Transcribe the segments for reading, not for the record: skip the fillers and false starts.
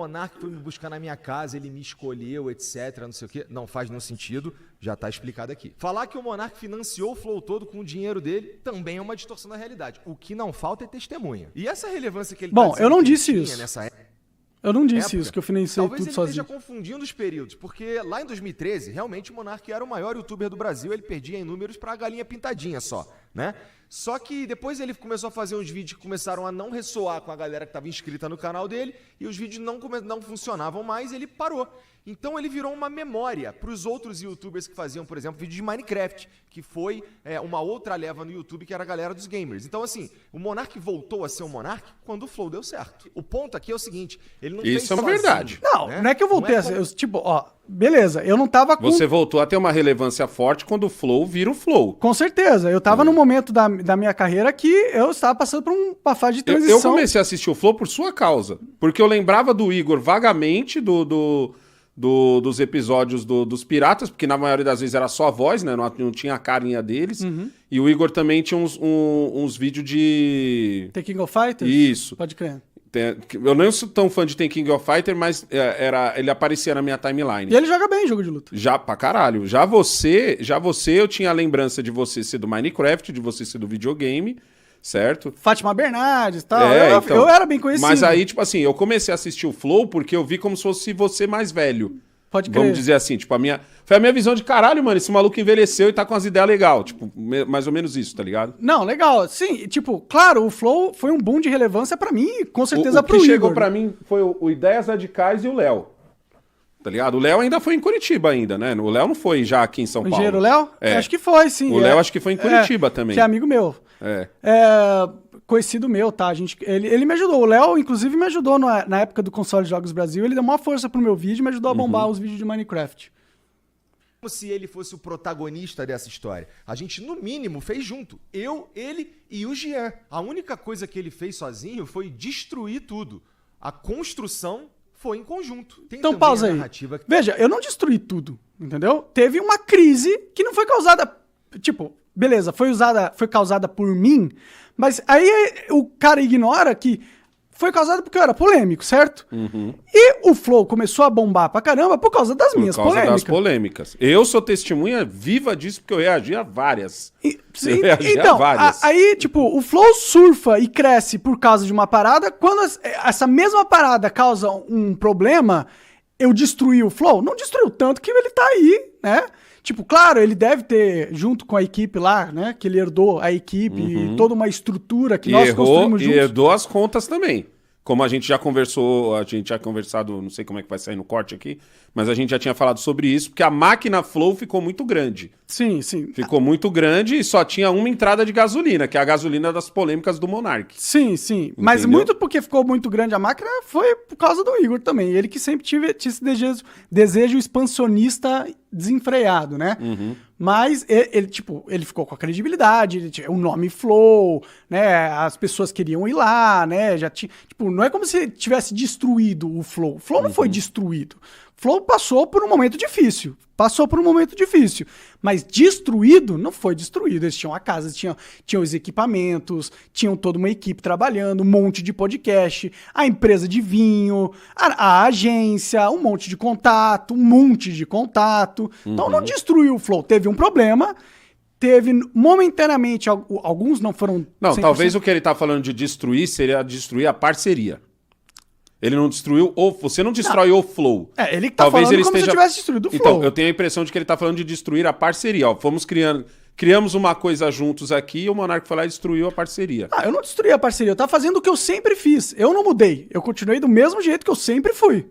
O Monark foi me buscar na minha casa, ele me escolheu, etc, não sei o quê. Não faz nenhum sentido, já tá explicado aqui. Falar que o Monark financiou o Flow todo com o dinheiro dele também é uma distorção da realidade. O que não falta é testemunha. E essa relevância que ele Bom, eu não disse isso. Nessa época, eu não disse isso, que eu financei talvez tudo ele sozinho. esteja confundindo os períodos, porque lá em 2013, realmente o Monark era o maior youtuber do Brasil, ele perdia em números pra galinha pintadinha só, né? Só que depois ele começou a fazer uns vídeos que começaram a não ressoar com a galera que estava inscrita no canal dele, e os vídeos não funcionavam mais, e ele parou. Então ele virou uma memória para os outros youtubers que faziam, por exemplo, vídeo de Minecraft, que foi uma outra leva no YouTube, que era a galera dos gamers. Então assim, o Monark voltou a ser o Monark quando o Flow deu certo. O ponto aqui é o seguinte, ele não fez Isso é uma sozinho, verdade. Não, né? não é que eu voltei a ser. Tipo, ó, beleza, eu não tava com. Você voltou a ter uma relevância forte quando o Flow vira o Flow. Com certeza. Eu tava num momento da minha carreira que eu estava passando por uma fase de transição. Eu comecei a assistir o Flow por sua causa. Porque eu lembrava do Igor vagamente dos episódios dos Piratas, porque na maioria das vezes era só a voz, né? Não tinha a carinha deles. Uhum. E o Igor também tinha uns vídeos de... The King of Fighters? Isso. Pode crer. Eu não sou tão fã de The King of Fighter, mas ele aparecia na minha timeline. E ele joga bem jogo de luta. Já pra caralho. Já você, eu tinha a lembrança de você ser do Minecraft, de você ser do videogame, certo? Fátima Bernardes e tal. Então, eu era bem conhecido. Mas aí, tipo assim, eu comecei a assistir o Flow porque eu vi como se fosse você mais velho. Pode crer. Vamos dizer assim, tipo, foi a minha visão de caralho, mano, esse maluco envelheceu e tá com as ideias legais. Tipo, mais ou menos isso, tá ligado? Não, legal. Sim, tipo, claro, o Flow foi um boom de relevância pra mim e com certeza pro Igor. O que Igor. chegou pra mim foi o Ideias Radicais e o Léo. Tá ligado? O Léo ainda foi em Curitiba ainda, né? O Léo não foi já aqui em São Paulo. O engenheiro Léo? É. Acho que foi, sim. O Léo acho que foi em Curitiba também. Que é amigo meu. Conhecido meu, tá? Ele me ajudou. O Léo, inclusive, me ajudou na época do Console Jogos Brasil. Ele deu uma força pro meu vídeo e me ajudou a bombar os vídeos de Minecraft. Como se ele fosse o protagonista dessa história. A gente, no mínimo, fez junto. Eu, ele e o Jean. A única coisa que ele fez sozinho foi destruir tudo. A construção foi em conjunto. Tem Então também pausa a aí. narrativa que... Veja, eu não destruí tudo, entendeu? Teve uma crise que não foi causada... Tipo, beleza, foi causada por mim, mas aí o cara ignora que foi causada porque eu era polêmico, certo? Uhum. E o Flow começou a bombar pra caramba por causa das minhas Por causa polêmicas. das polêmicas. Eu sou testemunha viva disso porque eu reagi a várias. Então, aí, tipo, o Flow surfa e cresce por causa de uma parada. Quando essa mesma parada causa um problema, eu destruí o Flow. Não destruiu tanto que ele tá aí, né? Tipo, claro, ele deve ter, junto com a equipe lá, né? Que ele herdou a equipe e toda uma estrutura que nós construímos juntos. E herdou as contas também. Como a gente já conversou, não sei como é que vai sair no corte aqui, mas a gente já tinha falado sobre isso, porque a máquina Flow ficou muito grande. Sim, sim. Ficou muito grande e só tinha uma entrada de gasolina, que é a gasolina das polêmicas do Monark. Sim, sim. Mas muito porque ficou muito grande a máquina foi por causa do Igor também. Ele que sempre tinha esse desejo expansionista desenfreado, né? Uhum. Mas ele ficou com a credibilidade, ele tinha o nome Flow, né? As pessoas queriam ir lá, né? Já tinha, tipo, não é como se tivesse destruído o Flow. O Flow não foi destruído. O Flow passou por um momento difícil. Mas destruído, não foi destruído. Eles tinham a casa, tinham os equipamentos, tinham toda uma equipe trabalhando, um monte de podcast, a empresa de vinho, a agência, um monte de contato. Então não destruiu o Flow. Teve um problema, teve momentaneamente, alguns não foram 100%. Não, talvez o que ele tá falando de destruir seria destruir a parceria. Ele não destruiu você não destrói o Flow. Ele que tá falando como se tivesse destruído o Flow. Então, eu tenho a impressão de que ele tá falando de destruir a parceria. Ó, criamos uma coisa juntos aqui e o Monark foi lá e destruiu a parceria. Eu não destruí a parceria, eu tava fazendo o que eu sempre fiz. Eu não mudei, eu continuei do mesmo jeito que eu sempre fui.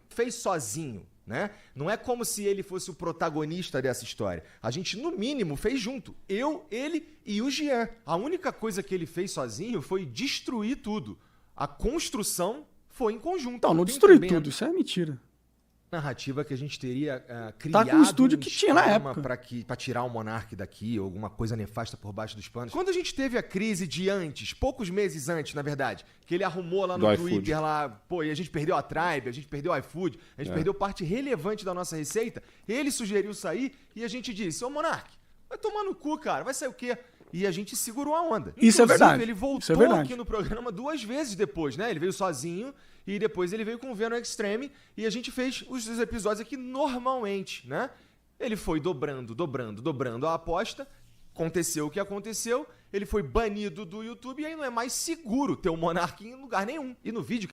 Fez sozinho, né? Não é como se ele fosse o protagonista dessa história. A gente, no mínimo, fez junto. Eu, ele e o Jean. A única coisa que ele fez sozinho foi destruir tudo. A construção foi em conjunto. Não destruiu tudo, isso é mentira. Narrativa que a gente teria criado com o estúdio que tinha na época pra tirar o Monark daqui, ou alguma coisa nefasta por baixo dos panos. Quando a gente teve a crise de antes, poucos meses antes, na verdade, que ele arrumou lá no Twitter, lá, pô, e a gente perdeu a Tribe, a gente perdeu o iFood, a gente perdeu parte relevante da nossa receita, ele sugeriu sair e a gente disse, ô Monark, vai tomar no cu, cara, vai sair o quê? e a gente segurou a onda. Isso é verdade. Ele voltou aqui no programa 2 vezes depois, né? Ele veio sozinho e depois ele veio com o Venom Extreme e a gente fez os episódios aqui normalmente, né? Ele foi dobrando a aposta, aconteceu o que aconteceu, ele foi banido do YouTube e aí não é mais seguro ter o Monark em lugar nenhum. E no vídeo